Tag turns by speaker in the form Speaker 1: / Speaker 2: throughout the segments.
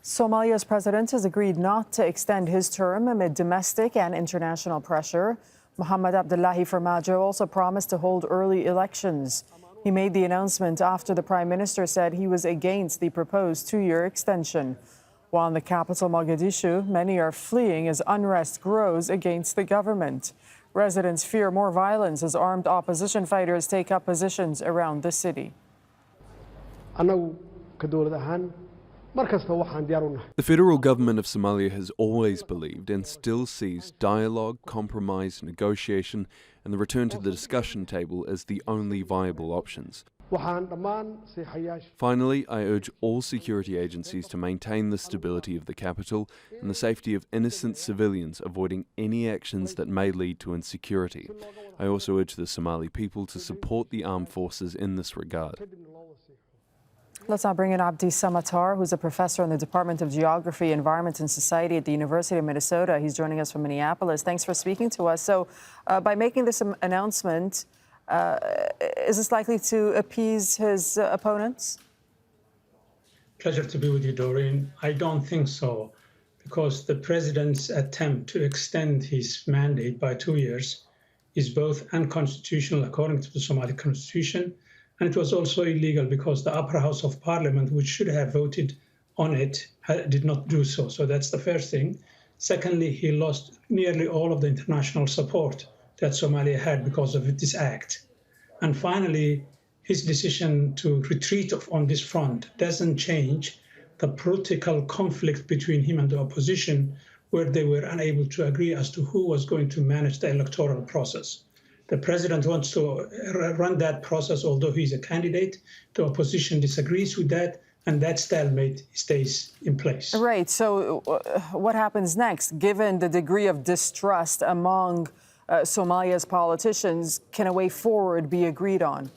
Speaker 1: Somalia's president has agreed not to extend his term amid domestic and international pressure. Mohamed Abdullahi Farmaajo also promised to hold early elections. He made the announcement after the prime minister said he was against the proposed two-year extension. While in the capital, Mogadishu, many are fleeing as unrest grows against the government. Residents fear more violence as armed opposition fighters take up positions around the city.
Speaker 2: The
Speaker 3: federal government of Somalia has always believed and still sees dialogue, compromise, negotiation and the return to the discussion table as the only viable options. Finally, I urge all security agencies to maintain the stability of the capital and the safety of innocent civilians, avoiding any actions that may lead to insecurity. I also urge the Somali people to support the armed forces in this regard.
Speaker 1: Let's now bring in Abdi Samatar, who's a professor in the Department of Geography, Environment and Society at the University of Minnesota. He's joining us from Minneapolis. Thanks for speaking to us. So by making this announcement, is this likely to appease his opponents?
Speaker 4: Pleasure to be with you, Doreen. I don't think so, because the president's attempt to extend his mandate by 2 years is both unconstitutional according to the Somali constitution, and it was also illegal because the upper house of parliament, which should have voted on it, did not do so. So that's the first thing. Secondly, he lost nearly all of the international support that Somalia had because of this act. And finally, his decision to retreat on this front doesn't change the political conflict between him and the opposition, where they were unable to agree as to who was going to manage the electoral process. The president wants to run that process, although he's a candidate. The opposition disagrees with that, and that stalemate stays in place.
Speaker 1: Right. So what happens next? Given the degree of distrust among Somalia's politicians, can a way forward be agreed on?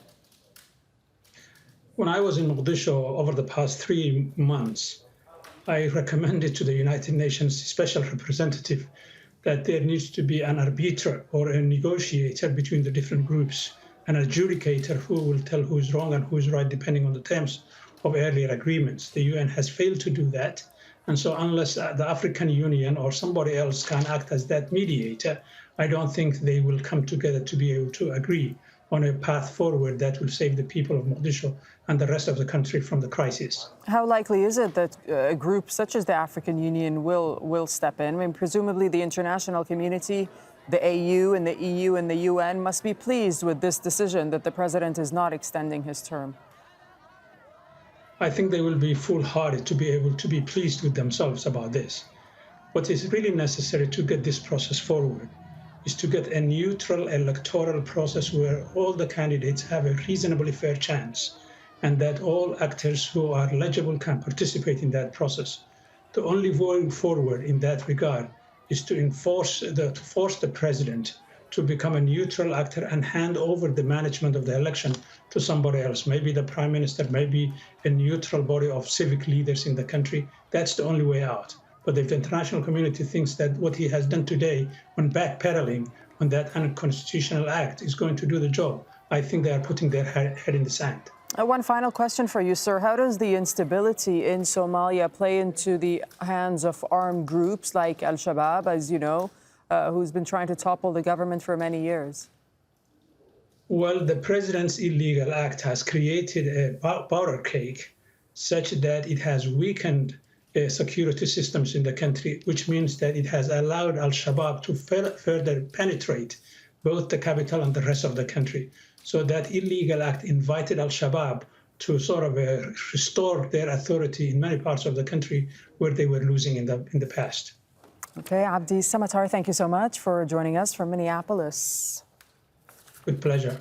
Speaker 4: When I was in Mogadishu over the past 3 months, I recommended to the United Nations Special Representative that there needs to be an arbiter or a negotiator between the different groups, an adjudicator who will tell who is wrong and who is right, depending on the terms of earlier agreements. The UN has failed to do that. And so unless the African Union or somebody else can act as that mediator, I don't think they will come together to be able to agree on a path forward that will save the people of Mogadishu and the rest of the country from the crisis.
Speaker 1: How likely is it that a group such as the African Union will step in? I mean, presumably the international community, the AU and the EU and the UN must be pleased with this decision that the president is not extending his term.
Speaker 4: I think they will be foolhardy to be able to be pleased with themselves about this. What is really necessary to get this process forward is to get a neutral electoral process where all the candidates have a reasonably fair chance and that all actors who are eligible can participate in that process. The only way forward in that regard is to force the president to become a neutral actor and hand over the management of the election to somebody else, maybe the prime minister, maybe a neutral body of civic leaders in the country. That's the only way out. But if the international community thinks that what he has done today when backpedaling on that unconstitutional act is going to do the job, I think they are putting their head in the sand.
Speaker 1: One final question for you, sir. How does the instability in Somalia play into the hands of armed groups like al-shabbab, as you know, who's been trying to topple the government for many years?
Speaker 4: Well, the president's illegal act has created a powder cake such that it has weakened security systems in the country, which means that it has allowed al-shabbab to further penetrate both the capital and the rest of the country. So that illegal act invited al-shabbab to sort of restore their authority in many parts of the country where they were losing in the past.
Speaker 1: Okay, Abdi Samatar, thank you so much for joining us from Minneapolis.
Speaker 4: With pleasure.